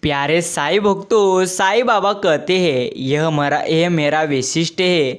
प्यारे साईं भक्तों, साईं बाबा कहते हैं यह मेरा वैशिष्ट्य है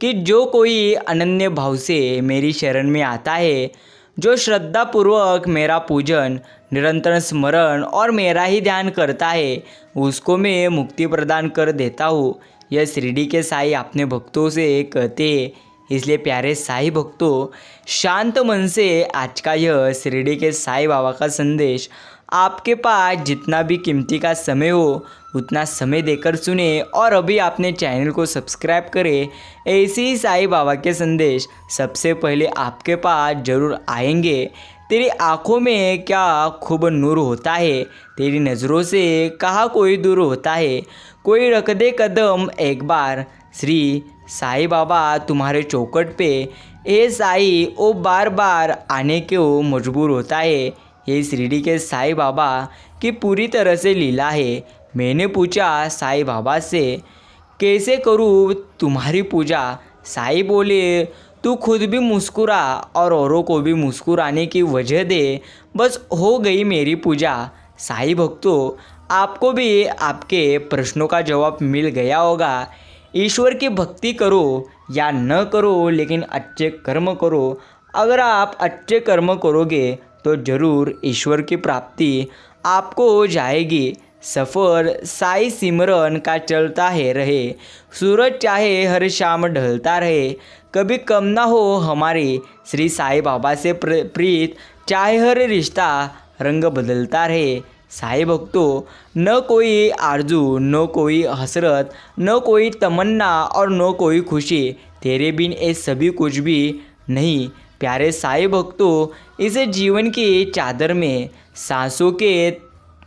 कि जो कोई अनन्य भाव से मेरी शरण में आता है, जो श्रद्धापूर्वक मेरा पूजन, निरंतर स्मरण और मेरा ही ध्यान करता है, उसको मैं मुक्ति प्रदान कर देता हूँ। यह शिरडी के साईं अपने भक्तों से कहते हैं। इसलिए प्यारे साईं भक्तों, शांत मन से आज का यह शिरडी के साईं बाबा का संदेश आपके पास जितना भी कीमती का समय हो उतना समय देकर सुने और अभी आपने चैनल को सब्सक्राइब करें। ऐसे ही साईं बाबा के संदेश सबसे पहले आपके पास जरूर आएंगे। तेरी आँखों में क्या खूब नूर होता है, तेरी नज़रों से कहाँ कोई दूर होता है, कोई रख दे कदम एक बार, श्री साईं बाबा तुम्हारे चौखट पे, ए साईं ओ बार बार आने को मजबूर होता है। ये शिरडी के साईं बाबा की पूरी तरह से लीला है। मैंने पूछा साईं बाबा से, कैसे करूँ तुम्हारी पूजा? साईं बोले, तू खुद भी मुस्कुरा और औरों को भी मुस्कुराने की वजह दे, बस हो गई मेरी पूजा। साईं भक्तों, आपको भी आपके प्रश्नों का जवाब मिल गया होगा। ईश्वर की भक्ति करो या न करो, लेकिन अच्छे कर्म करो। अगर आप अच्छे कर्म करोगे तो ज़रूर ईश्वर की प्राप्ति आपको हो जाएगी। सफ़र साईं सिमरन का चलता है रहे, सूरज चाहे हर शाम ढलता रहे, कभी कम ना हो हमारी श्री साईं बाबा से प्रीत, चाहे हर रिश्ता रंग बदलता रहे। साईं भक्तों, न कोई आरजू, न कोई हसरत, न कोई तमन्ना और न कोई खुशी, तेरे बिन ये सभी कुछ भी नहीं। प्यारे साईं भक्तों, इस जीवन की चादर में सांसों के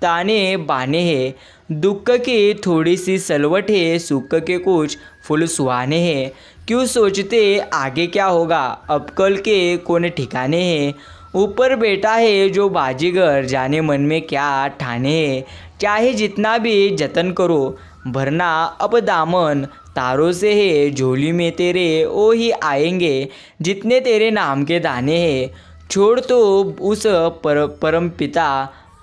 ताने बाने हैं, दुख की थोड़ी सी सलवट है, सुख के कुछ फूल सुहाने हैं। क्यों सोचते आगे क्या होगा, अब कल के कौन ठिकाने हैं। ऊपर बैठा है जो बाजीगर, जाने मन में क्या ठाने हैं। चाहे जितना भी जतन करो, भरना अब दामन तारों से है। झोली में तेरे वो ही आएंगे जितने तेरे नाम के दाने हैं। छोड़ तो उस परम पिता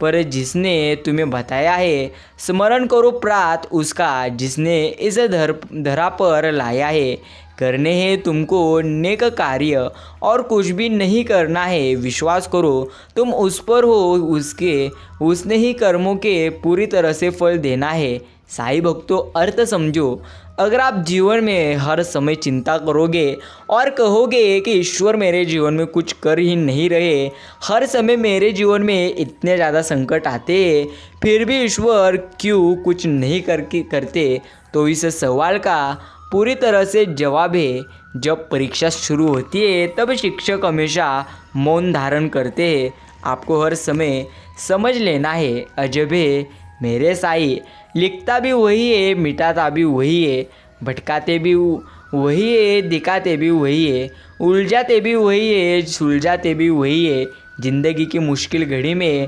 पर जिसने तुम्हें बताया है, स्मरण करो प्रात उसका जिसने इस धरा पर लाया है। करने हैं तुमको नेक कार्य और कुछ भी नहीं करना है, विश्वास करो तुम उस पर हो, उसने ही कर्मों के पूरी तरह से फल देना है। साईं भक्तों, अर्थ समझो। अगर आप जीवन में हर समय चिंता करोगे और कहोगे कि ईश्वर मेरे जीवन में कुछ कर ही नहीं रहे, हर समय मेरे जीवन में इतने ज़्यादा संकट आते हैं, फिर भी ईश्वर क्यों कुछ नहीं करते, तो इस सवाल का पूरी तरह से जवाब है, जब परीक्षा शुरू होती है तब शिक्षक हमेशा मौन धारण करते हैं। आपको हर समय समझ लेना है, अजब है मेरे साईं, लिखता भी वही है, मिटाता भी वही है, भटकाते भी वही है, दिखाते भी वही है, उलझाते भी वही है, सुलझाते भी वही है। ज़िंदगी की मुश्किल घड़ी में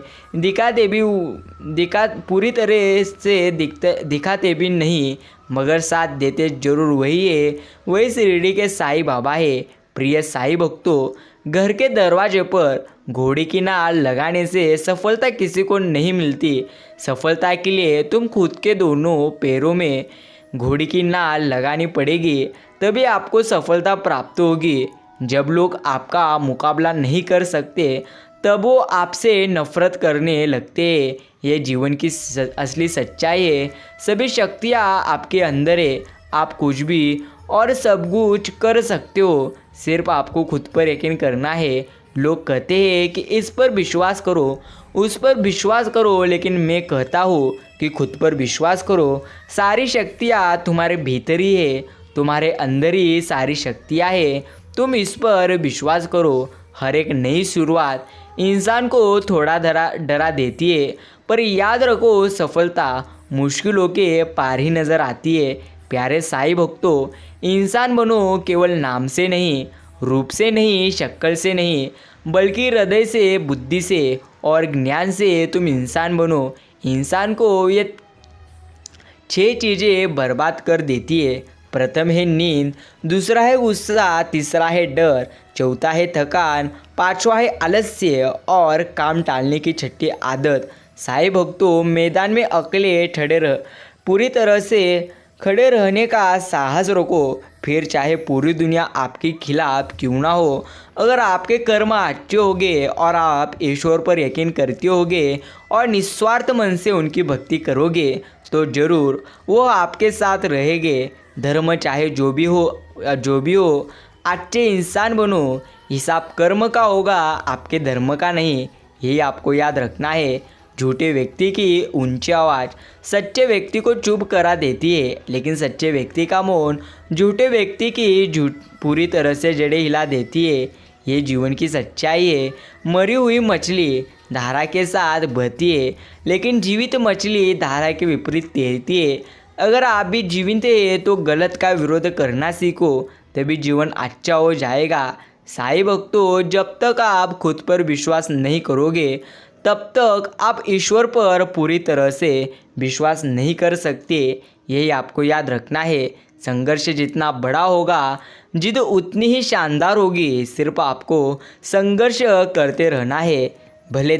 पूरी तरह से दिखाते भी नहीं, मगर साथ देते जरूर वही है। वही शिरडी के साईं बाबा है। प्रिय साईं भक्तों, घर के दरवाजे पर घोड़े की नाल लगाने से सफलता किसी को नहीं मिलती। सफलता के लिए तुम खुद के दोनों पैरों में घोड़े की नाल लगानी पड़ेगी, तभी आपको सफलता प्राप्त होगी। जब लोग आपका मुकाबला नहीं कर सकते, तब वो आपसे नफरत करने लगते हैं। ये जीवन की असली सच्चाई है। सभी शक्तियाँ आपके अंदर है, आप कुछ भी और सब कुछ कर सकते हो, सिर्फ आपको खुद पर यकीन करना है। लोग कहते हैं कि इस पर विश्वास करो, उस पर विश्वास करो, लेकिन मैं कहता हूँ कि खुद पर विश्वास करो। सारी शक्तियाँ तुम्हारे भीतर ही है, तुम्हारे अंदर ही सारी शक्तियाँ है। तुम इस पर विश्वास करो। हर एक नई शुरुआत इंसान को थोड़ा डरा देती है, पर याद रखो सफलता मुश्किलों के पार ही नज़र आती है। प्यारे साईं भक्तों, इंसान बनो केवल नाम से नहीं, रूप से नहीं, शक्ल से नहीं, बल्कि हृदय से, बुद्धि से और ज्ञान से तुम इंसान बनो। इंसान को ये 6 चीज़ें बर्बाद कर देती है। प्रथम है नींद, दूसरा है गुस्सा, तीसरा है डर, चौथा है थकान, पांचवा है आलस्य और काम टालने की छठी आदत, साईं भक्तों, मैदान में अकेले पूरी तरह से खड़े रहने का साहस रखो, फिर चाहे पूरी दुनिया आपके खिलाफ क्यों ना हो। अगर आपके कर्म अच्छे होंगे और आप ईश्वर पर यकीन करते होगे और निस्वार्थ मन से उनकी भक्ति करोगे तो जरूर वो आपके साथ रहेंगे। धर्म चाहे जो भी हो, अच्छे इंसान बनो। हिसाब कर्म का होगा, आपके धर्म का नहीं, यही आपको याद रखना है। झूठे व्यक्ति की ऊंची आवाज़ सच्चे व्यक्ति को चुप करा देती है, लेकिन सच्चे व्यक्ति का मौन झूठे व्यक्ति की पूरी तरह से जड़ें हिला देती है। ये जीवन की सच्चाई है। मरी हुई मछली धारा के साथ बहती है, लेकिन जीवित मछली धारा के विपरीत तैरती है। अगर आप भी जीवित हैं तो गलत का विरोध करना सीखो, तभी जीवन अच्छा हो जाएगा। साईं भक्तों, जब तक आप खुद पर विश्वास नहीं करोगे तब तक आप ईश्वर पर पूरी तरह से विश्वास नहीं कर सकते। यही आपको याद रखना है। संघर्ष जितना बड़ा होगा, जिद उतनी ही शानदार होगी। सिर्फ आपको संघर्ष करते रहना है। भले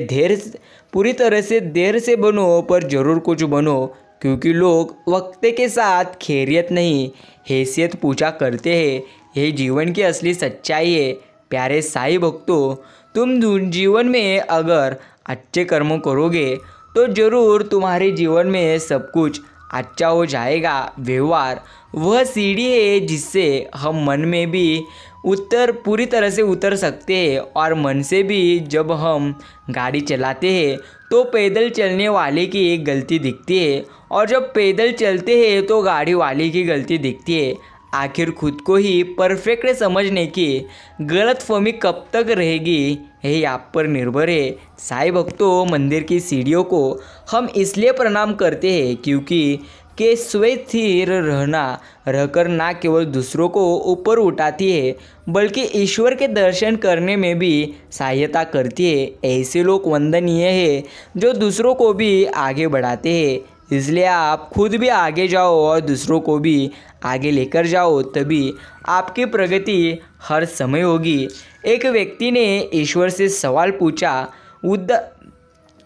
पूरी तरह से देर से बनो, पर ज़रूर कुछ बनो, क्योंकि लोग वक्त के साथ खैरियत नहीं, हैसियत पूछा करते हैं। यही जीवन की असली सच्चाई है। प्यारे साईं भक्तों, तुम जीवन में अगर अच्छे कर्म करोगे तो ज़रूर तुम्हारे जीवन में सब कुछ अच्छा हो जाएगा। व्यवहार वह सीढ़ी है जिससे हम मन में भी पूरी तरह से उतर सकते हैं, और मन से भी। जब हम गाड़ी चलाते हैं तो पैदल चलने वाले की गलती दिखती है, और जब पैदल चलते हैं तो गाड़ी वाले की गलती दिखती है। आखिर खुद को ही परफेक्ट समझने की गलतफहमी कब तक रहेगी, यही आप पर निर्भर है। साईं भक्तों, मंदिर की सीढ़ियों को हम इसलिए प्रणाम करते हैं क्योंकि स्थिर रहकर ना केवल दूसरों को ऊपर उठाती है, बल्कि ईश्वर के दर्शन करने में भी सहायता करती है। ऐसे लोग वंदनीय है जो दूसरों को भी आगे बढ़ाते हैं। इसलिए आप खुद भी आगे जाओ और दूसरों को भी आगे लेकर जाओ, तभी आपकी प्रगति हर समय होगी। एक व्यक्ति ने ईश्वर से सवाल पूछा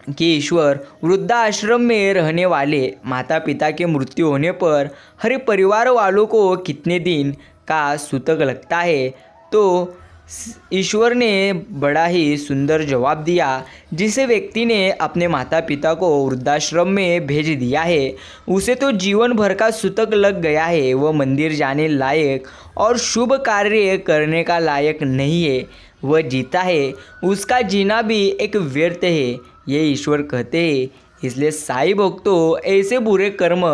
कि ईश्वर, वृद्धाश्रम में रहने वाले माता पिता के मृत्यु होने पर हर परिवार वालों को कितने दिन का सूतक लगता है? तो ईश्वर ने बड़ा ही सुंदर जवाब दिया। जिस व्यक्ति ने अपने माता पिता को वृद्धाश्रम में भेज दिया है, उसे तो जीवन भर का सूतक लग गया है। वह मंदिर जाने लायक और शुभ कार्य करने का लायक नहीं है। वह जीता है, उसका जीना भी एक व्यर्थ है, ये ईश्वर कहते हैं। इसलिए साईं भक्तों, ऐसे बुरे कर्म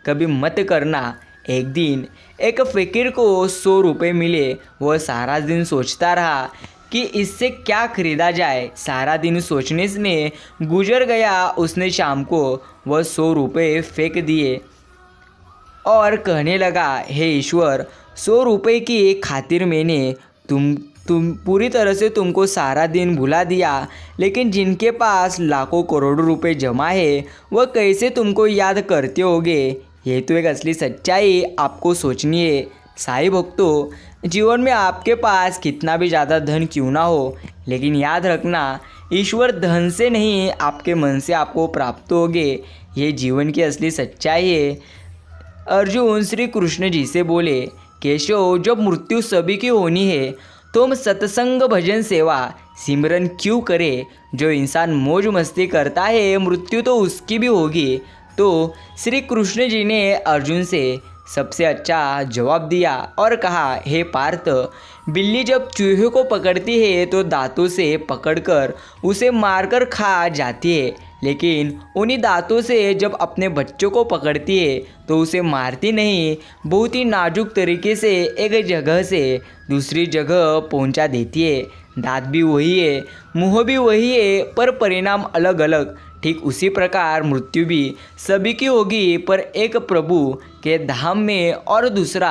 कभी मत करना। एक दिन एक फकीर को 100 रुपये मिले। वह सारा दिन सोचता रहा कि इससे क्या खरीदा जाए। सारा दिन सोचने में गुजर गया। उसने शाम को वह 100 रुपये फेंक दिए और कहने लगा, हे ईश्वर, 100 रुपये की खातिर मैंने तुम पूरी तरह से तुमको सारा दिन भुला दिया, लेकिन जिनके पास लाखों करोड़ों रुपए जमा है वह कैसे तुमको याद करते होंगे। ये तो एक असली सच्चाई आपको सोचनी है। साईं भक्तों, जीवन में आपके पास कितना भी ज़्यादा धन क्यों ना हो, लेकिन याद रखना, ईश्वर धन से नहीं आपके मन से आपको प्राप्त होंगे। ये जीवन की असली सच्चाई है। अर्जुन श्री कृष्ण जी से बोले, केशव, जब मृत्यु सभी की होनी है तो हम सत्संग, भजन, सेवा, सिमरन क्यों करे? जो इंसान मौज मस्ती करता है, मृत्यु तो उसकी भी होगी। तो श्री कृष्ण जी ने अर्जुन से सबसे अच्छा जवाब दिया और कहा, हे पार्थ, बिल्ली जब चूहे को पकड़ती है तो दांतों से पकड़कर उसे मारकर खा जाती है, लेकिन उन्हीं दांतों से जब अपने बच्चों को पकड़ती है तो उसे मारती नहीं, बहुत ही नाजुक तरीके से एक जगह से दूसरी जगह पहुंचा देती है। दांत भी वही है, मुंह भी वही है, पर परिणाम अलग अलग। ठीक उसी प्रकार मृत्यु भी सभी की होगी, पर एक प्रभु के धाम में और दूसरा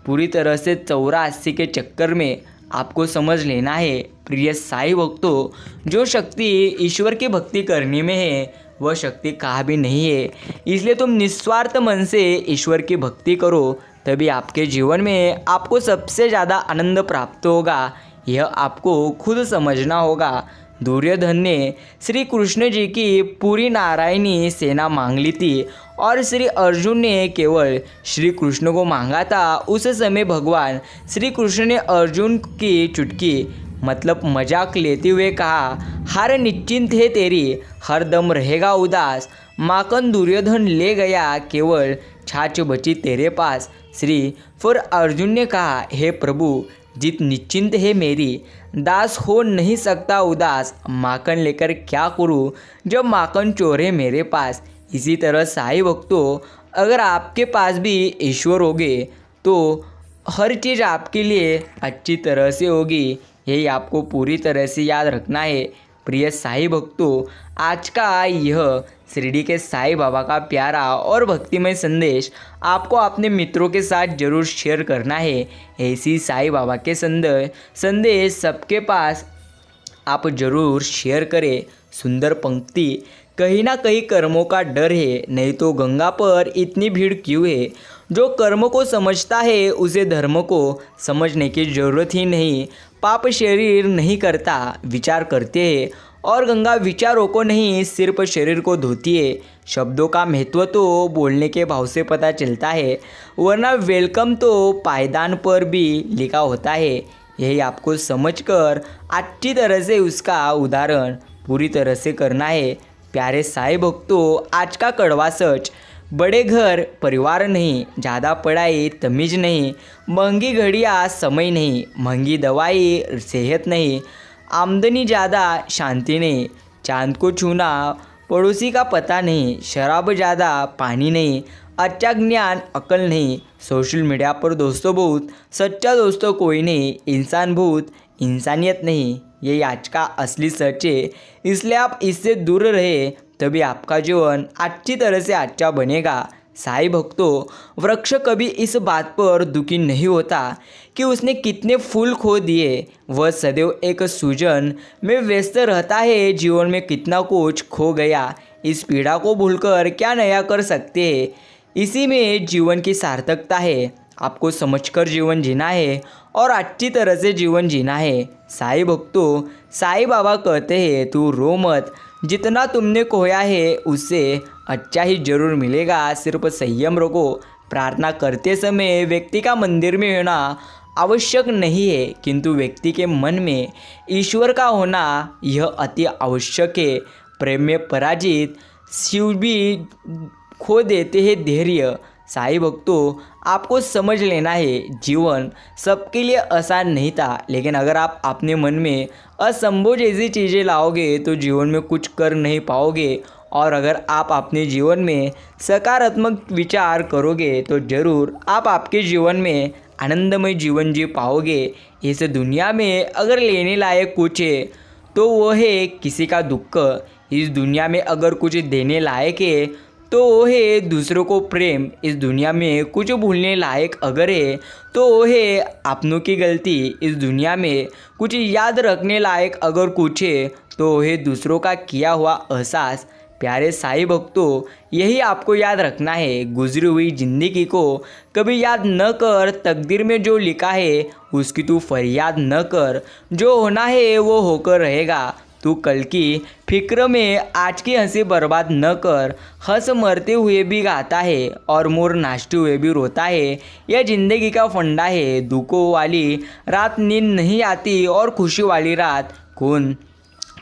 पूरी तरह से 84 के चक्कर में। आपको समझ लेना है प्रिय साईं भक्तों, जो शक्ति ईश्वर की भक्ति करने में है वह शक्ति कहाँ भी नहीं है। इसलिए तुम निस्वार्थ मन से ईश्वर की भक्ति करो, तभी आपके जीवन में आपको सबसे ज़्यादा आनंद प्राप्त होगा। यह आपको खुद समझना होगा। दुर्योधन ने श्री कृष्ण जी की पूरी नारायणी सेना मांग ली थी और श्री अर्जुन ने केवल श्री कृष्ण को मांगा था। उस समय भगवान श्री कृष्ण ने अर्जुन की चुटकी मतलब मजाक लेते हुए कहा, हार निश्चिंत है तेरी, हर दम रहेगा उदास। माखन दुर्योधन ले गया, केवल छाछ बची तेरे पास। श्री फिर अर्जुन ने कहा, हे प्रभु, जीत निश्चिंत है मेरी, दास हो नहीं सकता उदास। माखन लेकर क्या करूं जब माखन चोर है मेरे पास। इसी तरह साईं भक्तों, अगर आपके पास भी ईश्वर होगे तो हर चीज़ आपके लिए अच्छी तरह से होगी। यही आपको पूरी तरह से याद रखना है। प्रिय साईं भक्तों, आज का यह शिरडी के साईं बाबा का प्यारा और भक्तिमय संदेश आपको अपने मित्रों के साथ जरूर शेयर करना है। ऐसी साईं बाबा के संदेश सबके पास आप जरूर शेयर करें। सुंदर पंक्ति, कहीं ना कहीं कर्मों का डर है, नहीं तो गंगा पर इतनी भीड़ क्यों है। जो कर्म को समझता है उसे धर्म को समझने की ज़रूरत ही नहीं। पाप शरीर नहीं करता, विचार करते हैं, और गंगा विचारों को नहीं सिर्फ शरीर को धोती है। शब्दों का महत्व तो बोलने के भाव से पता चलता है, वरना वेलकम तो पायदान पर भी लिखा होता है। यही आपको समझकर अच्छी तरह से उसका उदाहरण पूरी तरह से करना है। प्यारे साईं भक्तों, आज का कड़वा सच, बड़े घर परिवार नहीं, ज़्यादा पढ़ाई तमीज़ नहीं, महंगी घड़ियाँ समय नहीं, महंगी दवाई सेहत नहीं, आमदनी ज़्यादा शांति नहीं, चांद को छूना पड़ोसी का पता नहीं, शराब ज़्यादा पानी नहीं, अच्छा ज्ञान अकल नहीं, सोशल मीडिया पर दोस्तों बहुत, सच्चा दोस्तों कोई नहीं, इंसान भूत इंसानियत नहीं। यही आज का असली सच है, इसलिए आप इससे दूर रहे, तभी आपका जीवन अच्छी तरह से अच्छा बनेगा। साईं भक्तों, वृक्ष कभी इस बात पर दुखी नहीं होता कि उसने कितने फूल खो दिए, वह सदैव एक सूजन में व्यस्त रहता है। जीवन में कितना कुछ खो गया, इस पीड़ा को भूलकर क्या नया कर सकते हैं। इसी में जीवन की सार्थकता है। आपको समझकर जीवन जीना है और अच्छी तरह से जीवन जीना है। साईं भक्तों, साईं बाबा कहते हैं, तू रो मत, जितना तुमने खोया है उससे अच्छा ही जरूर मिलेगा, सिर्फ संयम रखो। प्रार्थना करते समय व्यक्ति का मंदिर में होना आवश्यक नहीं है, किंतु व्यक्ति के मन में ईश्वर का होना यह अति आवश्यक है। प्रेम में पराजित शिव भी खो देते हैं धैर्य। साईं भक्तों, आपको समझ लेना है, जीवन सबके लिए आसान नहीं था, लेकिन अगर आप अपने मन में असंभव जैसी चीज़ें लाओगे तो जीवन में कुछ कर नहीं पाओगे। और अगर आप अपने जीवन में सकारात्मक विचार करोगे तो ज़रूर आप आपके जीवन में आनंदमय जीवन जी पाओगे। इस दुनिया में अगर लेने लायक कुछ है तो वो है किसी का दुख। इस दुनिया में अगर कुछ देने लायक है तो वो है दूसरों को प्रेम। इस दुनिया में कुछ भूलने लायक अगर है तो वो है अपनों की गलती। इस दुनिया में कुछ याद रखने लायक अगर कुछ है तो वो है दूसरों का किया हुआ एहसास। प्यारे साईं भक्तों, यही आपको याद रखना है। गुजरी हुई जिंदगी को कभी याद न कर, तकदीर में जो लिखा है उसकी तू फरियाद न कर, जो होना है वो होकर रहेगा। तू कल की फिक्र में आज की हंसी बर्बाद न कर। हंस मरते हुए भी गाता है और मोर नाचते हुए भी रोता है, यह जिंदगी का फंडा है। दुखों वाली रात नींद नहीं आती और खुशी वाली रात कौन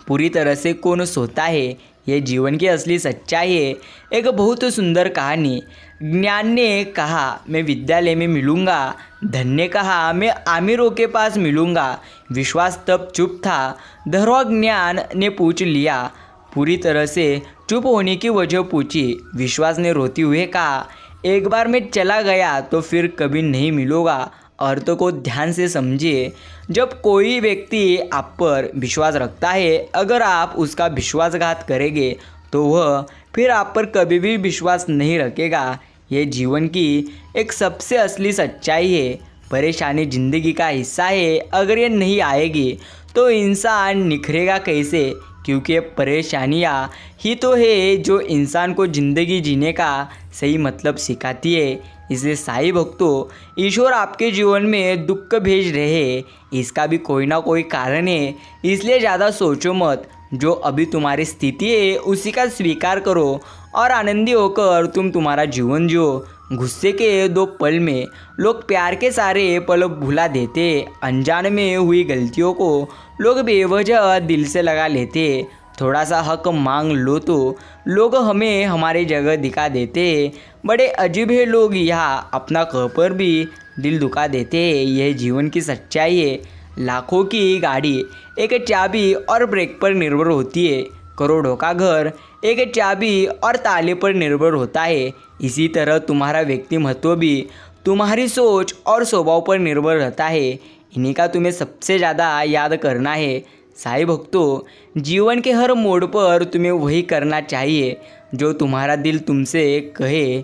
पूरी तरह से कौन सोता है, यह जीवन की असली सच्चाई है। एक बहुत सुंदर कहानी। ज्ञान ने कहा मैं विद्यालय में मिलूँगा, धन ने कहा मैं आमिरों के पास मिलूँगा। विश्वास तब चुप था, धर्वा ज्ञान ने पूछ लिया। पूरी तरह से चुप होने की वजह पूछी। विश्वास ने रोते हुए कहा, एक बार मैं चला गया तो फिर कभी नहीं मिलूँगा। अर्थ को ध्यान से समझिए। जब कोई व्यक्ति आप पर विश्वास रखता है, अगर आप उसका विश्वासघात करेंगे तो वह फिर आप पर कभी भी विश्वास नहीं रखेगा। ये जीवन की एक सबसे असली सच्चाई है। परेशानी ज़िंदगी का हिस्सा है, अगर ये नहीं आएगी तो इंसान निखरेगा कैसे, क्योंकि परेशानियाँ ही तो है जो इंसान को ज़िंदगी जीने का सही मतलब सिखाती है। इसलिए साईं भक्तों, ईश्वर आपके जीवन में दुख भेज रहे हैं, इसका भी कोई ना कोई कारण है। इसलिए ज़्यादा सोचो मत, जो अभी तुम्हारी स्थिति है उसी का स्वीकार करो और आनंदी होकर तुम तुम्हारा जीवन जियो। गुस्से के 2 पल में लोग प्यार के सारे पल भुला देते, अनजान में हुई गलतियों को लोग बेवजह दिल से लगा लेते। थोड़ा सा हक मांग लो तो लोग हमें हमारी जगह दिखा देते। बड़े अजीब है लोग, यहाँ अपना कहकर भी दिल दुखा देते। यह जीवन की सच्चाई है। लाखों की गाड़ी एक चाबी और ब्रेक पर निर्भर होती है, करोड़ों का घर एक चाबी और ताले पर निर्भर होता है। इसी तरह तुम्हारा व्यक्तिमत्व भी तुम्हारी सोच और स्वभाव पर निर्भर रहता है। इन्हीं का तुम्हें सबसे ज़्यादा याद करना है। साईं भक्तों, जीवन के हर मोड़ पर तुम्हें वही करना चाहिए जो तुम्हारा दिल तुमसे कहे,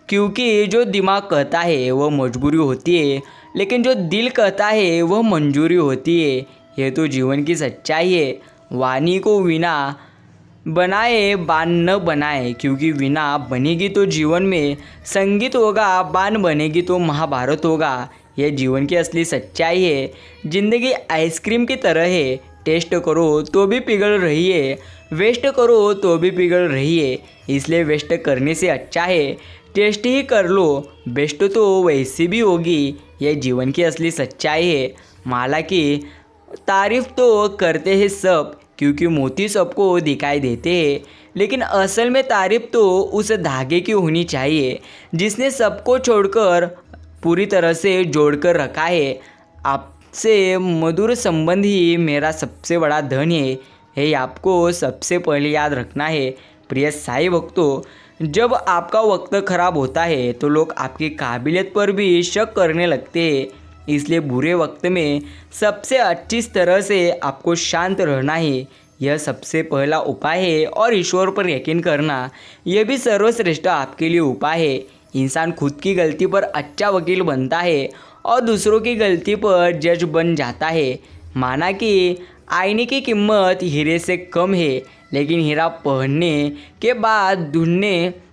क्योंकि जो दिमाग कहता है वह मजबूरी होती है, लेकिन जो दिल कहता है वह मंजूरी होती है। यह तो जीवन की सच्चाई है। वाणी को वीणा बनाए, बाण न बनाए, क्योंकि वीणा बनेगी तो जीवन में संगीत होगा, बाण बनेगी तो महाभारत होगा। यह जीवन की असली सच्चाई है। ज़िंदगी आइसक्रीम की तरह है, टेस्ट करो तो भी पिघल रही है, वेस्ट करो तो भी पिघल रही है। इसलिए वेस्ट करने से अच्छा है टेस्ट ही कर लो, बेस्ट तो वैसी भी होगी। यह जीवन की असली सच्चाई है। माला की तारीफ तो करते हैं सब, क्योंकि मोती सबको दिखाई देते हैं, लेकिन असल में तारीफ तो उस धागे की होनी चाहिए जिसने सबको छोड़कर पूरी तरह से जोड़कर रखा है। आपसे मधुर संबंध ही मेरा सबसे बड़ा धन है। यही आपको सबसे पहले याद रखना है। प्रिय साईं भक्तों, जब आपका वक्त खराब होता है तो लोग आपकी काबिलियत पर भी शक करने लगते हैं। इसलिए बुरे वक्त में सबसे अच्छी तरह से आपको शांत रहना है, यह सबसे पहला उपाय है। और ईश्वर पर यकीन करना, यह भी सर्वश्रेष्ठ आपके लिए उपाय है। इंसान खुद की गलती पर अच्छा वकील बनता है और दूसरों की गलती पर जज बन जाता है। माना कि आईने की कीमत हीरे से कम है, लेकिन हीरा पहनने के बाद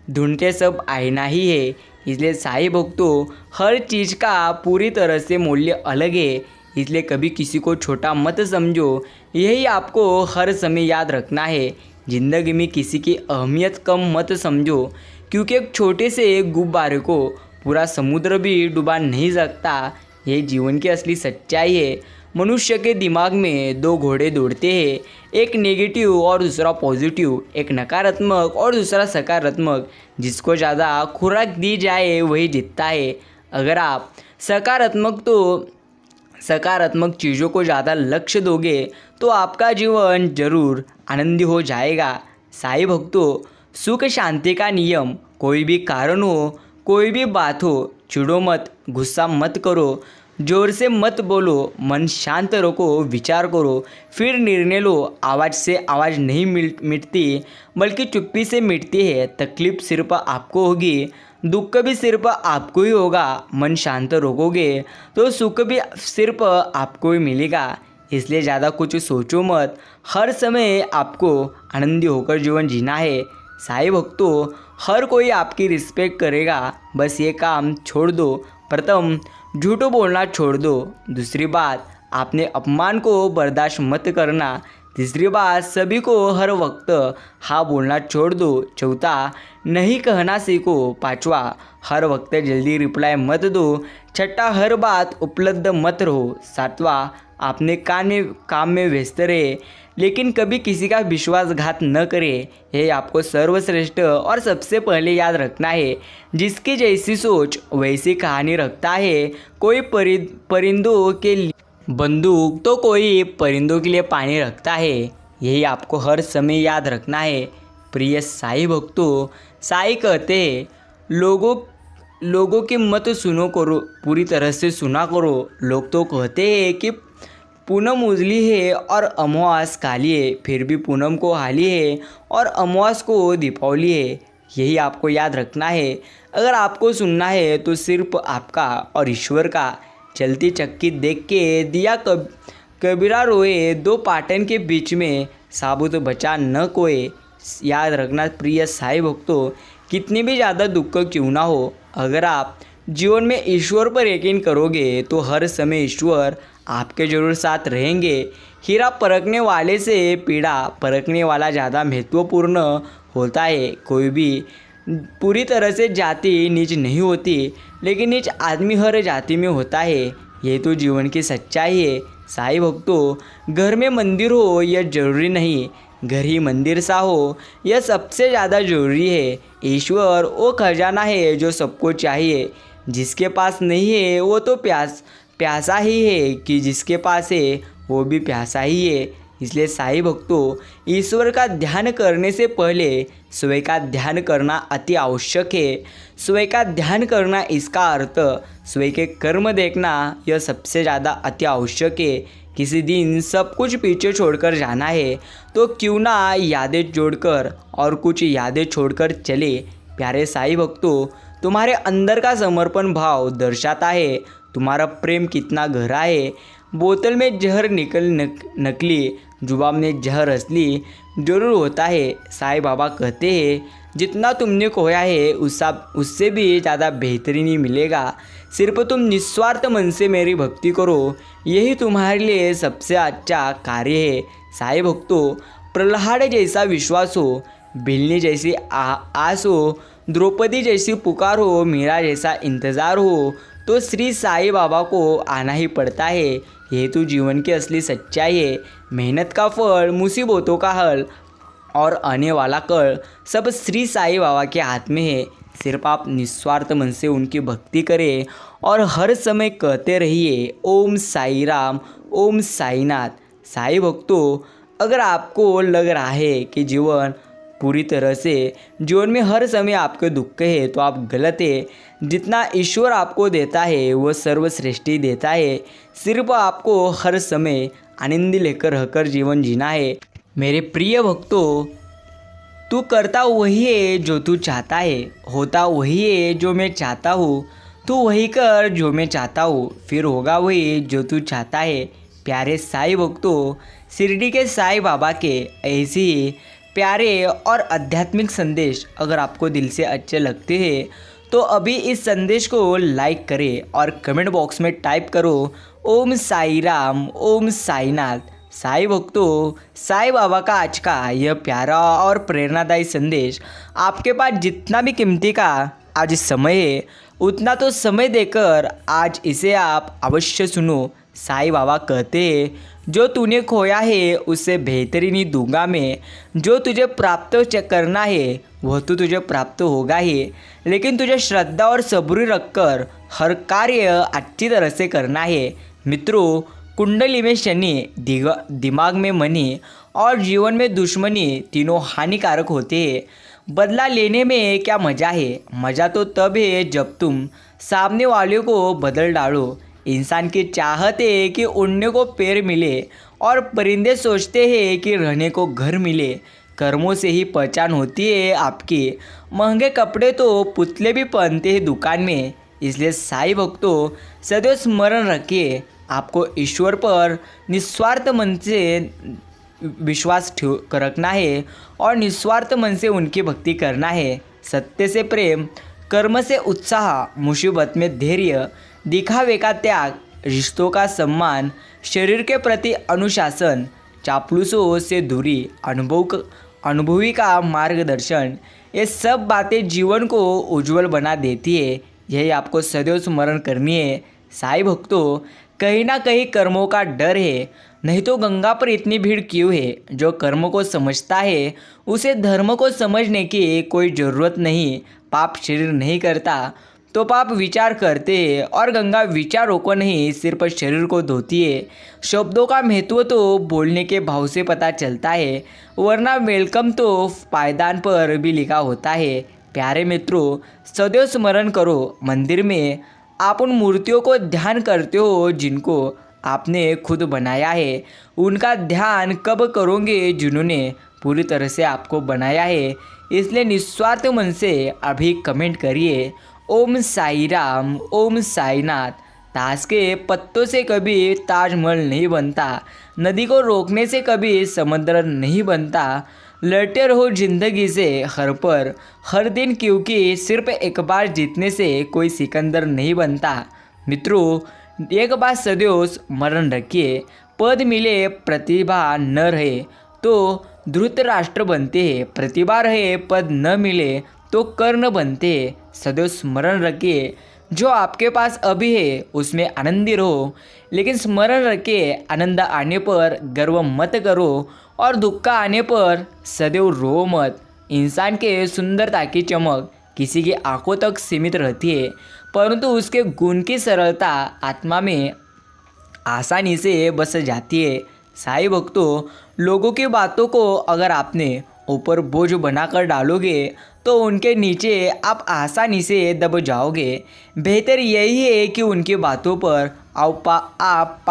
ढूंढते सब आईना ही है। इसलिए साईं भक्तों, हर चीज़ का पूरी तरह से मूल्य अलग है। इसलिए कभी किसी को छोटा मत समझो, यही आपको हर समय याद रखना है। ज़िंदगी में किसी की अहमियत कम मत समझो, क्योंकि एक छोटे से गुब्बारे को पूरा समुद्र भी डुबा नहीं सकता। यह जीवन की असली सच्चाई है। मनुष्य के दिमाग में 2 घोड़े दौड़ते हैं, एक नेगेटिव और दूसरा पॉजिटिव, एक नकारात्मक और दूसरा सकारात्मक। जिसको ज़्यादा खुराक दी जाए वही जीतता है। अगर आप सकारात्मक चीज़ों को ज़्यादा लक्ष्य दोगे तो आपका जीवन जरूर आनंदी हो जाएगा। साईं भक्तों, सुख शांति का नियम, कोई भी कारण हो, कोई भी बात हो, चिढ़ो मत, गुस्सा मत करो, जोर से मत बोलो, मन शांत रखो, विचार करो, फिर निर्णय लो। आवाज़ से आवाज़ नहीं मिटती, बल्कि चुप्पी से मिटती है। तकलीफ सिर्फ आपको होगी, दुख भी सिर्फ आपको ही होगा। मन शांत रखोगे तो सुख भी सिर्फ आपको ही मिलेगा। इसलिए ज़्यादा कुछ सोचो मत, हर समय आपको आनंदी होकर जीवन जीना है। साईं भक्तों, हर कोई आपकी रिस्पेक्ट करेगा, बस ये काम छोड़ दो। प्रथम, झूठ बोलना छोड़ दो। दूसरी बात, आपने अपमान को बर्दाश्त मत करना। तीसरी बात, सभी को हर वक्त हाँ बोलना छोड़ दो। चौथा, नहीं कहना सीखो। पांचवा, हर वक्त जल्दी रिप्लाई मत दो। छठा, हर बात उपलब्ध मत रहो। सातवां, आपने काम में व्यस्त रहे, लेकिन कभी किसी का विश्वासघात न करें। यह आपको सर्वश्रेष्ठ और सबसे पहले याद रखना है। जिसकी जैसी सोच वैसी कहानी रखता है। कोई परिंदों के लिए बंदूक तो कोई परिंदों के लिए पानी रखता है। यही आपको हर समय याद रखना है। प्रिय साईं भक्तों, साईं कहते हैं, लोगों की मत सुनो करो, पूरी तरह से सुना करो। लोग तो कहते हैं कि पूनम उजली है और अमावास काली है, फिर भी पूनम को हाली है और अमावास को दीपावली है। यही आपको याद रखना है। अगर आपको सुनना है तो सिर्फ आपका और ईश्वर का। चलती चक्की देख के दिया कबीरा रोए, 2 पाटन के बीच में साबुत बचा न कोई। याद रखना प्रिय साई भक्तों, कितनी भी ज़्यादा दुख क्यों ना हो, अगर आप जीवन में ईश्वर पर यकीन करोगे तो हर समय ईश्वर आपके जरूर साथ रहेंगे। हीरा परखने वाले से पीड़ा परखने वाला ज़्यादा महत्वपूर्ण होता है। कोई भी पूरी तरह से जाति नीच नहीं होती, लेकिन नीच आदमी हर जाति में होता है। ये तो जीवन की सच्चाई है। साई भक्तों, घर में मंदिर हो यह जरूरी नहीं, घर ही मंदिर सा हो यह सबसे ज़्यादा जरूरी है। ईश्वर वो खजाना है जो सबको चाहिए। जिसके पास नहीं है वो तो प्यासा ही है, कि जिसके पास है वो भी प्यासा ही है। इसलिए साई भक्तों, ईश्वर का ध्यान करने से पहले स्वयं का ध्यान करना अति आवश्यक है। स्वयं का ध्यान करना, इसका अर्थ स्वयं के कर्म देखना, यह सबसे ज़्यादा अति आवश्यक है। किसी दिन सब कुछ पीछे छोड़कर जाना है तो क्यों ना यादें जोड़कर और कुछ यादें छोड़कर चले। प्यारे साई भक्तों, तुम्हारे अंदर का समर्पण भाव दर्शाता है तुम्हारा प्रेम कितना गहरा है। बोतल में जहर नकली, जुबान में जहर असली जरूर होता है। साईं बाबा कहते हैं, जितना तुमने खोया है उससे भी ज़्यादा बेहतरीन ही मिलेगा। सिर्फ तुम निस्वार्थ मन से मेरी भक्ति करो, यही तुम्हारे लिए सबसे अच्छा कार्य है। साईं भक्तों, प्रहलाद जैसा विश्वास हो, बिल्ली जैसी आस हो, द्रौपदी जैसी पुकार हो, मीरा जैसा इंतज़ार हो, तो श्री साईं बाबा को आना ही पड़ता है। ये तो जीवन की असली सच्चाई है। मेहनत का फल, मुसीबतों का हल और आने वाला कल सब श्री साईं बाबा के हाथ में है। सिर्फ आप निस्वार्थ मन से उनकी भक्ति करें और हर समय कहते रहिए, ओम साई राम, ओम साईनाथ। साईं भक्तों, अगर आपको लग रहा है कि जीवन में हर समय आपके दुख है तो आप गलत है। जितना ईश्वर आपको देता है वह सर्वश्रेष्ठ ही देता है। सिर्फ आपको हर समय आनंद लेकर रहकर जीवन जीना है। मेरे प्रिय भक्तों, तू करता वही है जो तू चाहता है, होता वही है जो मैं चाहता हूँ। तू वही कर जो मैं चाहता हूँ, फिर होगा वही जो तू चाहता है। प्यारे साईं भक्तों, शिरडी के साईं बाबा के ऐसे ही प्यारे और आध्यात्मिक संदेश अगर आपको दिल से अच्छे लगते हैं तो अभी इस संदेश को लाइक करें और कमेंट बॉक्स में टाइप करो, ओम साई राम, ओम साईनाथ। साईं भक्तों, साईं बाबा का आज का यह प्यारा और प्रेरणादायी संदेश आपके पास जितना भी कीमती का आज समय है, उतना तो समय देकर आज इसे आप अवश्य सुनो। साईं बाबा कहते हैं, जो तूने खोया है उससे बेहतरीन ही दूंगा मैं। जो तुझे प्राप्त करना है वह तो तुझे प्राप्त होगा ही, लेकिन तुझे श्रद्धा और सब्र रखकर हर कार्य अच्छी तरह से करना है। मित्रों, कुंडली में शनि, दिमाग में मनी और जीवन में दुश्मनी तीनों हानिकारक होते हैं। बदला लेने में क्या मज़ा है? मज़ा तो तब है जब तुम सामने वाले को बदल डालो। इंसान की चाहत है कि उड़ने को पैर मिले और परिंदे सोचते हैं कि रहने को घर मिले। कर्मों से ही पहचान होती है आपकी। महंगे कपड़े तो पुतले भी पहनते हैं दुकान में। इसलिए साईं भक्तों, सदैव स्मरण रखिए, आपको ईश्वर पर निस्वार्थ मन से विश्वास रखना है और निस्वार्थ मन से उनकी भक्ति करना है। सत्य से प्रेम, कर्म से उत्साह, मुसीबत में धैर्य, दिखावे का त्याग, रिश्तों का सम्मान, शरीर के प्रति अनुशासन, चापलूसों से दूरी, अनुभवी का मार्गदर्शन, ये सब बातें जीवन को उज्जवल बना देती है। यही आपको सदैव स्मरण करनी है। साईं भक्तों, कहीं ना कहीं कर्मों का डर है, नहीं तो गंगा पर इतनी भीड़ क्यों है? जो कर्म को समझता है उसे धर्म को समझने की कोई ज़रूरत नहीं। पाप शरीर नहीं करता तो पाप विचार करते हैं, और गंगा विचारों को नहीं सिर्फ शरीर को धोती है। शब्दों का महत्व तो बोलने के भाव से पता चलता है, वरना वेलकम तो पायदान पर भी लिखा होता है। प्यारे मित्रों, सदैव स्मरण करो, मंदिर में आप उन मूर्तियों को ध्यान करते हो जिनको आपने खुद बनाया है। उनका ध्यान कब करोगे जिन्होंने पूरी तरह से आपको बनाया है? इसलिए निस्वार्थ मन से अभी कमेंट करिए, ओम साई राम, ओम साईनाथ। ताश के पत्तों से कभी ताजमहल नहीं बनता, नदी को रोकने से कभी समुद्र नहीं बनता। लड़ते रहो जिंदगी से हर पर हर दिन, क्योंकि सिर्फ एक बार जीतने से कोई सिकंदर नहीं बनता। मित्रों, एक बात सदैव स्मरण रखिए, पद मिले प्रतिभा न रहे तो धृतराष्ट्र बनते हैं, प्रतिभा रहे पद न मिले तो कर्ण बनते हैं। सदैव स्मरण रखिए, जो आपके पास अभी है उसमें आनंदी रहो, लेकिन स्मरण रखिए आनंद आने पर गर्व मत करो और दुख आने पर सदैव रो मत। इंसान के सुंदरता की चमक किसी की आंखों तक सीमित रहती है, परंतु उसके गुण की सरलता आत्मा में आसानी से बस जाती है। साईं भक्तों, लोगों की बातों को अगर आपने ऊपर बोझ बनाकर डालोगे तो उनके नीचे आप आसानी से दब जाओगे। बेहतर यही है कि उनकी बातों पर आप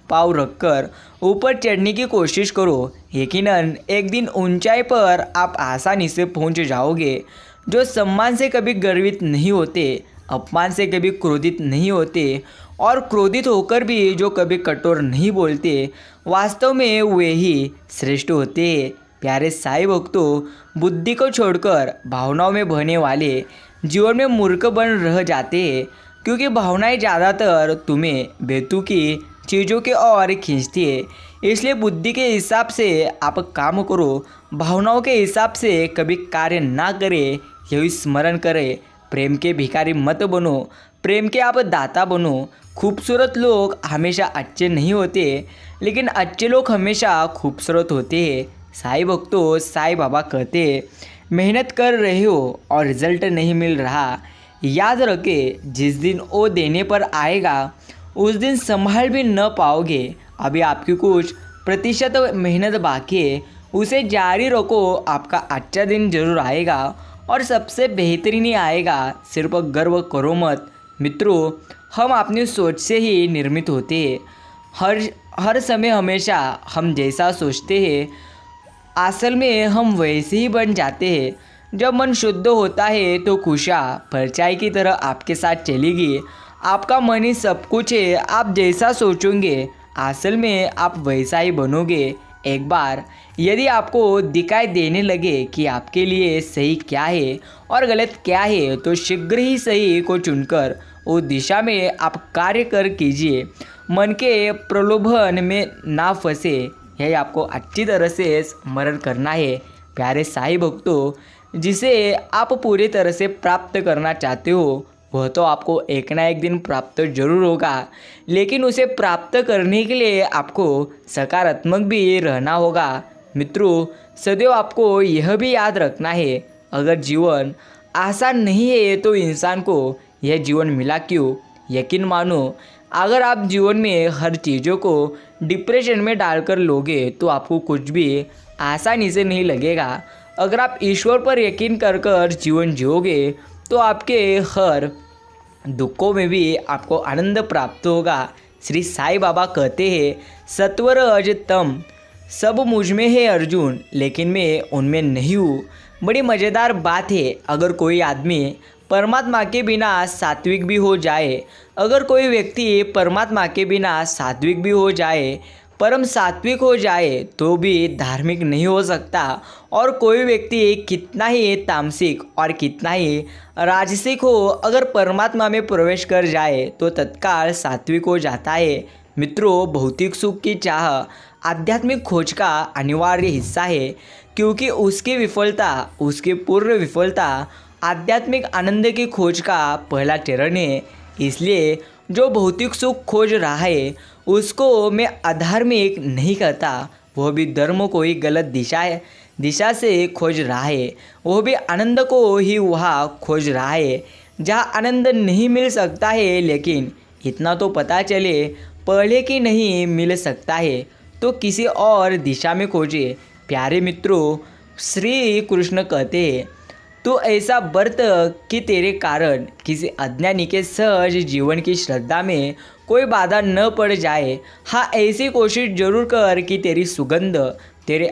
पाँव रखकर ऊपर चढ़ने की कोशिश करो। यकीनन एक दिन ऊंचाई पर आप आसानी से पहुंच जाओगे। जो सम्मान से कभी गर्वित नहीं होते, अपमान से कभी क्रोधित नहीं होते और क्रोधित होकर भी जो कभी कठोर नहीं बोलते, वास्तव में वे ही श्रेष्ठ होते हैं। प्यारे साईं भक्तों, बुद्धि को छोड़कर भावनाओं में बहने वाले जीवन में मूर्ख बन रह जाते हैं, क्योंकि भावनाएं ज़्यादातर तुम्हें बेतुकी चीज़ों की ओर खींचती है। इसलिए बुद्धि के हिसाब से आप काम करो, भावनाओं के हिसाब से कभी कार्य ना करें। यही स्मरण करें, प्रेम के भिखारी मत बनो, प्रेम के आप दाता बनो। खूबसूरत लोग हमेशा अच्छे नहीं होते, लेकिन अच्छे लोग हमेशा खूबसूरत होते हैं। साईं भक्तों, साईं बाबा कहते हैं, मेहनत कर रहे हो और रिजल्ट नहीं मिल रहा, याद रखें जिस दिन वो देने पर आएगा उस दिन संभाल भी न पाओगे। अभी आपकी कुछ प्रतिशत मेहनत बाकी है, उसे जारी रखो, आपका अच्छा दिन जरूर आएगा और सबसे बेहतरीन ही आएगा। सिर्फ गर्व करो मत। मित्रों, हम अपनी सोच से ही निर्मित होते हैं। हर समय हमेशा हम जैसा सोचते हैं असल में हम वैसे ही बन जाते हैं। जब मन शुद्ध होता है तो खुशियाँ परछाई की तरह आपके साथ चलेगी। आपका मन ही सब कुछ है, आप जैसा सोचोगे असल में आप वैसा ही बनोगे। एक बार यदि आपको दिखाई देने लगे कि आपके लिए सही क्या है और गलत क्या है, तो शीघ्र ही सही को चुनकर उस दिशा में आप कार्य कर कीजिए। मन के प्रलोभन में ना फंसे, यही आपको अच्छी तरह से स्मरण करना है। प्यारे साईं भक्तों, जिसे आप पूरी तरह से प्राप्त करना चाहते हो वह तो आपको एक ना एक दिन प्राप्त जरूर होगा, लेकिन उसे प्राप्त करने के लिए आपको सकारात्मक भी रहना होगा। मित्रों, सदैव आपको यह भी याद रखना है, अगर जीवन आसान नहीं है तो इंसान को यह जीवन मिला क्यों। यकीन मानो, अगर आप जीवन में हर चीज़ों को डिप्रेशन में डालकर लोगे तो आपको कुछ भी आसानी से नहीं लगेगा। अगर आप ईश्वर पर यकीन कर कर जीवन जियोगे तो आपके हर दुखों में भी आपको आनंद प्राप्त होगा। श्री साईं बाबा कहते हैं, सत्वर अज तम सब मुझ में है अर्जुन, लेकिन मैं उनमें नहीं हूँ। बड़ी मज़ेदार बात है, अगर कोई आदमी परमात्मा के बिना सात्विक भी हो जाए, अगर कोई व्यक्ति परमात्मा के बिना सात्विक भी हो जाए, परम सात्विक हो जाए, तो भी धार्मिक नहीं हो सकता। और कोई व्यक्ति कितना ही तामसिक और कितना ही राजसिक हो, अगर परमात्मा में प्रवेश कर जाए तो तत्काल सात्विक हो जाता है। मित्रों, भौतिक सुख की चाह आध्यात्मिक खोज का अनिवार्य हिस्सा है, क्योंकि उसकी विफलता, उसकी पूर्ण विफलता आध्यात्मिक आनंद की खोज का पहला चरण है। इसलिए जो भौतिक सुख खोज रहा है उसको मैं अधार्मिक नहीं कहता, वह भी धर्म को ही गलत दिशा से खोज रहा है, वह भी आनंद को ही वहाँ खोज रहा है जहाँ आनंद नहीं मिल सकता है। लेकिन इतना तो पता चले पहले कि नहीं मिल सकता है तो किसी और दिशा में खोजे। प्यारे मित्रों, श्री कृष्ण कहते हैं, तो ऐसा बर्त कि तेरे कारण किसी अज्ञानी के सहज जीवन की श्रद्धा में कोई बाधा न पड़ जाए। हाँ, ऐसी कोशिश जरूर कर कि तेरी सुगंध, तेरे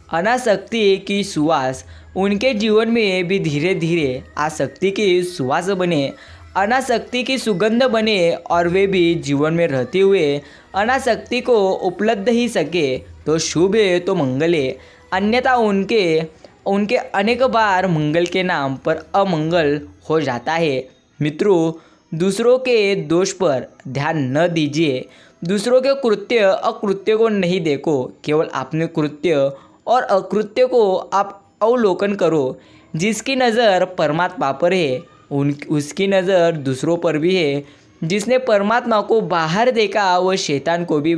अनासक्ति की सुवास उनके जीवन में भी धीरे धीरे आसक्ति की सुवास बने। अनासक्ति की सुगंध बने और वे भी जीवन में रहते हुए अनासक्ति को उपलब्ध ही सके तो शुभ है, तो मंगल है। अन्यथा उनके उनके अनेक बार मंगल के नाम पर अमंगल हो जाता है। मित्रों, दूसरों के दोष पर ध्यान न दीजिए, दूसरों के कृत्य अकृत्य को नहीं देखो, केवल अपने कृत्य और अकृत्य को आप अवलोकन करो। जिसकी नज़र परमात्मा पर है उसकी नज़र दूसरों पर भी है। जिसने परमात्मा को बाहर देखा वह शैतान को भी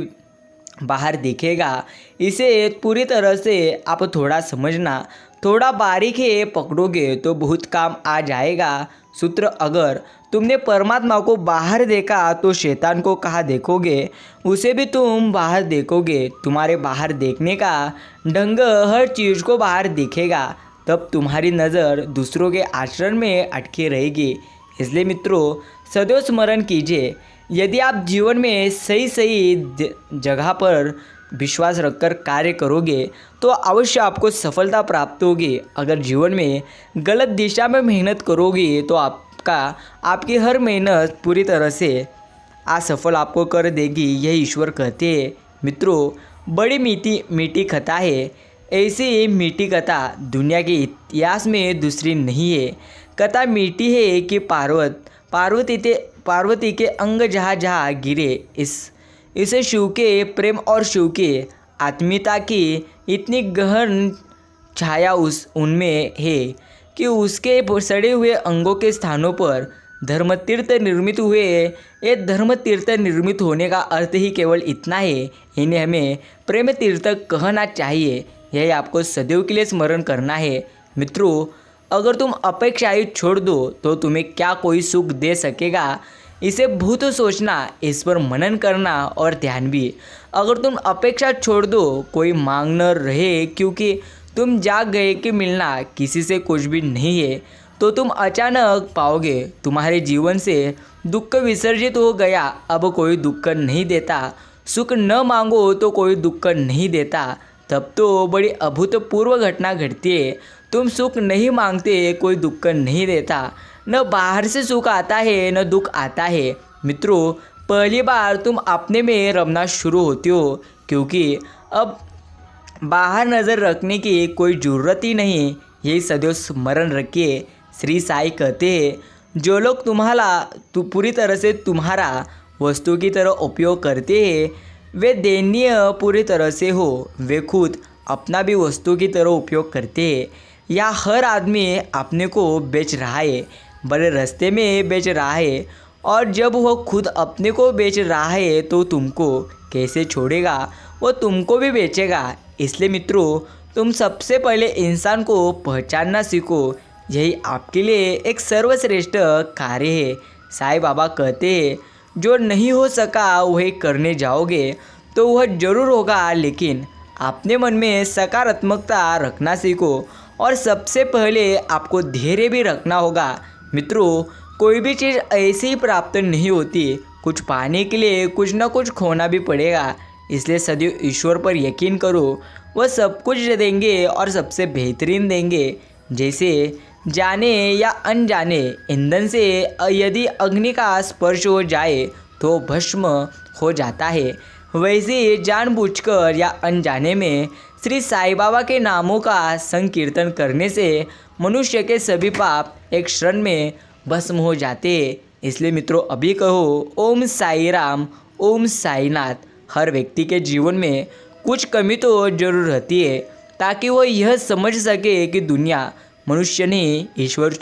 बाहर दिखेगा। इसे पूरी तरह से आप थोड़ा समझना, थोड़ा बारीक है पकड़ोगे तो बहुत काम आ जाएगा। सूत्र, अगर तुमने परमात्मा को बाहर देखा तो शैतान को कहाँ देखोगे, उसे भी तुम बाहर देखोगे। तुम्हारे बाहर देखने का ढंग हर चीज़ को बाहर दिखेगा, तब तुम्हारी नज़र दूसरों के आचरण में अटकी रहेगी। इसलिए मित्रों, सदैव स्मरण कीजिए, यदि आप जीवन में सही सही जगह पर विश्वास रखकर कार्य करोगे तो अवश्य आपको सफलता प्राप्त होगी। अगर जीवन में गलत दिशा में मेहनत करोगे तो आपकी हर मेहनत पूरी तरह से असफल आपको कर देगी, यही ईश्वर कहते हैं। मित्रों, बड़ी मीठी कथा है। ऐसी मीठी कथा दुनिया के इतिहास में दूसरी नहीं है। कथा मीठी है कि पार्वती के अंग जहाँ जहाँ गिरे, इसे शिव के प्रेम और शिव के आत्मीयता की इतनी गहन छाया उनमें है कि उसके सड़े हुए अंगों के स्थानों पर धर्मतीर्थ निर्मित हुए। ये धर्मतीर्थ निर्मित होने का अर्थ ही केवल इतना है, इन्हें हमें प्रेम तीर्थ कहना चाहिए। यही आपको सदैव के लिए स्मरण करना है। मित्रों, अगर तुम अपेक्षाएं छोड़ दो तो तुम्हें क्या कोई सुख दे सकेगा, इसे बहुत सोचना, इस पर मनन करना और ध्यान भी। अगर तुम अपेक्षा छोड़ दो, कोई मांग न रहे क्योंकि तुम जाग गए कि मिलना किसी से कुछ भी नहीं है, तो तुम अचानक पाओगे तुम्हारे जीवन से दुख विसर्जित हो गया। अब कोई दुख नहीं देता। सुख न मांगो तो कोई दुख नहीं देता। तब तो बड़ी अभूतपूर्व घटना घटती है। तुम सुख नहीं मांगते, कोई दुख नहीं देता। न बाहर से सुख आता है न दुख आता है। मित्रों, पहली बार तुम अपने में रमना शुरू होते हो, क्योंकि अब बाहर नज़र रखने की कोई ज़रूरत ही नहीं। यही सदैव स्मरण रखिए। श्री साई कहते हैं, जो लोग पूरी तरह से तुम्हारा वस्तु की तरह उपयोग करते हैं वे दयनीय पूरी तरह से हो। वे खुद अपना भी वस्तु की तरह उपयोग करते हैं। या हर आदमी अपने को बेच रहा है, बड़े रास्ते में बेच रहा है, और जब वह खुद अपने को बेच रहा है तो तुमको कैसे छोड़ेगा, वो तुमको भी बेचेगा। इसलिए मित्रों, तुम सबसे पहले इंसान को पहचानना सीखो। यही आपके लिए एक सर्वश्रेष्ठ कार्य है। साईं बाबा कहते हैं, जो नहीं हो सका वही करने जाओगे तो वह जरूर होगा, लेकिन अपने मन में सकारात्मकता रखना सीखो और सबसे पहले आपको धैर्य भी रखना होगा। मित्रों, कोई भी चीज़ ऐसे ही प्राप्त नहीं होती। कुछ पाने के लिए कुछ न कुछ खोना भी पड़ेगा। इसलिए सदैव ईश्वर पर यकीन करो, वह सब कुछ देंगे और सबसे बेहतरीन देंगे। जैसे जाने या अनजाने ईंधन से यदि अग्नि का स्पर्श हो जाए तो भस्म हो जाता है, वैसे जानबूझकर या अनजाने में श्री साईं बाबा के नामों का संकीर्तन करने से मनुष्य के सभी पाप एक क्षण में भस्म हो जाते हैं। इसलिए मित्रों, अभी कहो ओम साई राम, ओम साईनाथ। हर व्यक्ति के जीवन में कुछ कमी तो जरूर रहती है, ताकि वह यह समझ सके कि दुनिया मनुष्य ने ईश्वर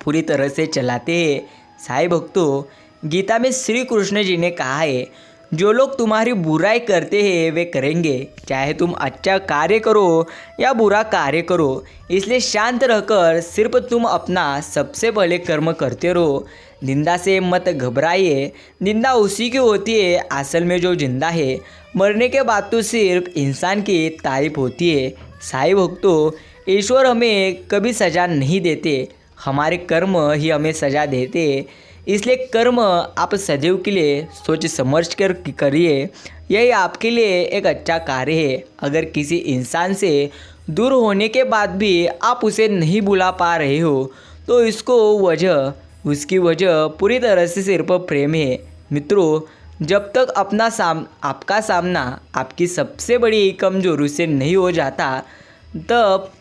पूरी तरह से चलाते हैं। साईं भक्तों, गीता में श्री कृष्ण जी ने कहा है, जो लोग तुम्हारी बुराई करते हैं वे करेंगे, चाहे तुम अच्छा कार्य करो या बुरा कार्य करो। इसलिए शांत रहकर सिर्फ तुम अपना सबसे पहले कर्म करते रहो। निंदा से मत घबराइए। निंदा उसी की होती है असल में जो जिंदा है। मरने के बाद तो सिर्फ इंसान की तारीफ होती है। साईं भक्तों, ईश्वर हमें कभी सज़ा नहीं देते, हमारे कर्म ही हमें सज़ा देते। इसलिए कर्म आप सदैव के लिए सोच समझ कर करिए। यही आपके लिए एक अच्छा कार्य है। अगर किसी इंसान से दूर होने के बाद भी आप उसे नहीं बुला पा रहे हो तो इसको वजह उसकी वजह पूरी तरह से सिर्फ प्रेम है। मित्रों, जब तक आपका सामना आपकी सबसे बड़ी कमजोरी से नहीं हो जाता, तब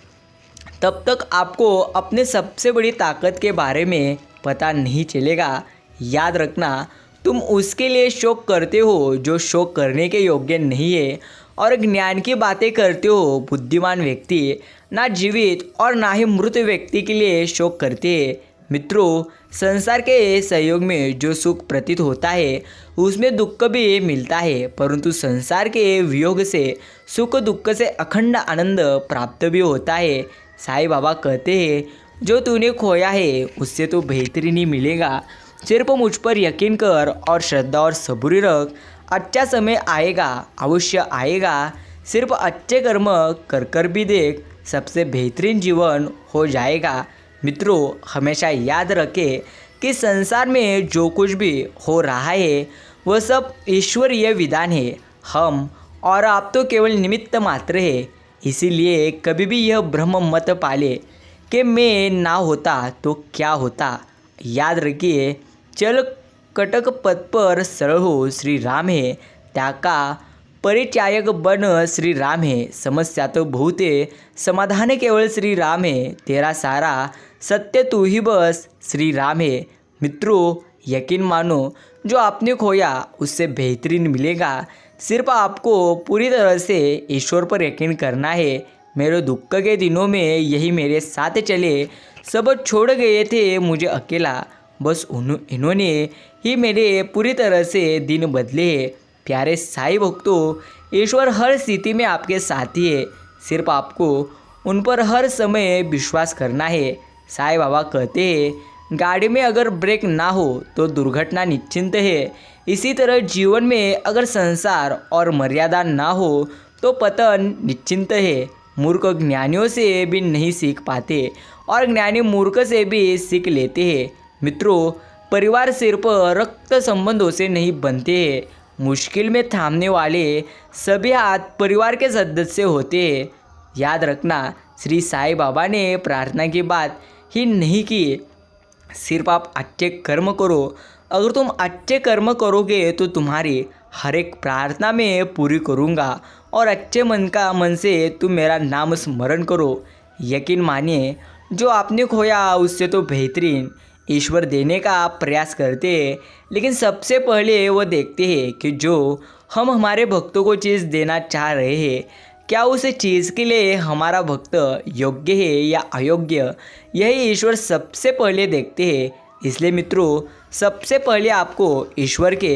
तक आपको अपने सबसे बड़ी ताकत के बारे में पता नहीं चलेगा। याद रखना, तुम उसके लिए शोक करते हो जो शोक करने के योग्य नहीं है, और ज्ञान की बातें करते हो बुद्धिमान व्यक्ति ना जीवित और ना ही मृत व्यक्ति के लिए शोक करते हैं। मित्रों, संसार के सहयोग में जो सुख प्रतीत होता है उसमें दुख भी मिलता है, परंतु संसार के वियोग से सुख दुख से अखंड आनंद प्राप्त भी होता है। साईं बाबा कहते हैं, जो तूने खोया है उससे तो बेहतरीन ही मिलेगा। सिर्फ मुझ पर यकीन कर और श्रद्धा और सबूरी रख। अच्छा समय आएगा, अवश्य आएगा। सिर्फ अच्छे कर्म कर कर भी देख, सबसे बेहतरीन जीवन हो जाएगा। मित्रों, हमेशा याद रखें कि संसार में जो कुछ भी हो रहा है वह सब ईश्वरीय विधान है। हम और आप तो केवल निमित्त मात्र है। इसीलिए कभी भी यह भ्रम मत पाले कि मैं ना होता तो क्या होता। याद रखिए, चल कटक पथ पर सरल हो, श्री राम है त्याका परिचायक बन, श्री राम है समस्या तो बहुत है, समाधान केवल श्री राम है, तेरा सारा सत्य तू ही बस, श्री राम है। मित्रों, यकीन मानो, जो आपने खोया उससे बेहतरीन मिलेगा। सिर्फ आपको पूरी तरह से ईश्वर पर यकीन करना है। मेरे दुख के दिनों में यही मेरे साथ चले, सब छोड़ गए थे मुझे अकेला, बस इन्होंने ही मेरे पूरी तरह से दिन बदले हैं। प्यारे साईं भक्तों, ईश्वर हर स्थिति में आपके साथी है, सिर्फ आपको उन पर हर समय विश्वास करना है। साईं बाबा कहते हैं, गाड़ी में अगर ब्रेक ना हो तो दुर्घटना निश्चिंत है। इसी तरह जीवन में अगर संसार और मर्यादा ना हो तो पतन निश्चिंत है। मूर्ख ज्ञानियों से भी नहीं सीख पाते और ज्ञानी मूर्ख से भी सीख लेते हैं। मित्रों, परिवार सिर्फ रक्त संबंधों से नहीं बनते हैं। मुश्किल में थामने वाले सभी हाथ परिवार के सदस्य होते हैं। याद रखना, श्री साईं बाबा ने प्रार्थना की बात ही नहीं की, सिर्फ आप अच्छे कर्म करो। अगर तुम अच्छे कर्म करोगे तो तुम्हारी हर एक प्रार्थना मैं पूरी करूँगा, और अच्छे मन से तुम मेरा नाम स्मरण करो। यकीन मानिए, जो आपने खोया उससे तो बेहतरीन ईश्वर देने का प्रयास करते हैं, लेकिन सबसे पहले वो देखते हैं कि जो हम हमारे भक्तों को चीज़ देना चाह रहे हैं, क्या उस चीज़ के लिए हमारा भक्त योग्य है या अयोग्य, यही ईश्वर सबसे पहले देखते हैं। इसलिए मित्रों, सबसे पहले आपको ईश्वर के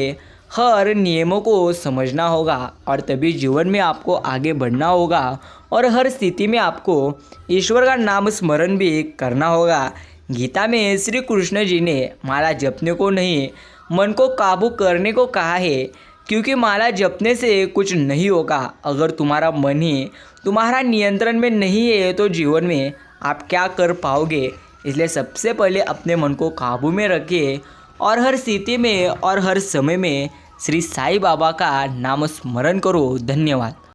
हर नियमों को समझना होगा, और तभी जीवन में आपको आगे बढ़ना होगा, और हर स्थिति में आपको ईश्वर का नाम स्मरण भी करना होगा। गीता में श्री कृष्ण जी ने माला जपने को नहीं, मन को काबू करने को कहा है, क्योंकि माला जपने से कुछ नहीं होगा। अगर तुम्हारा मन ही तुम्हारा नियंत्रण में नहीं है तो जीवन में आप क्या कर पाओगे। इसलिए सबसे पहले अपने मन को काबू में रखिए, और हर स्थिति में और हर समय में श्री साईं बाबा का नाम स्मरण करो। धन्यवाद।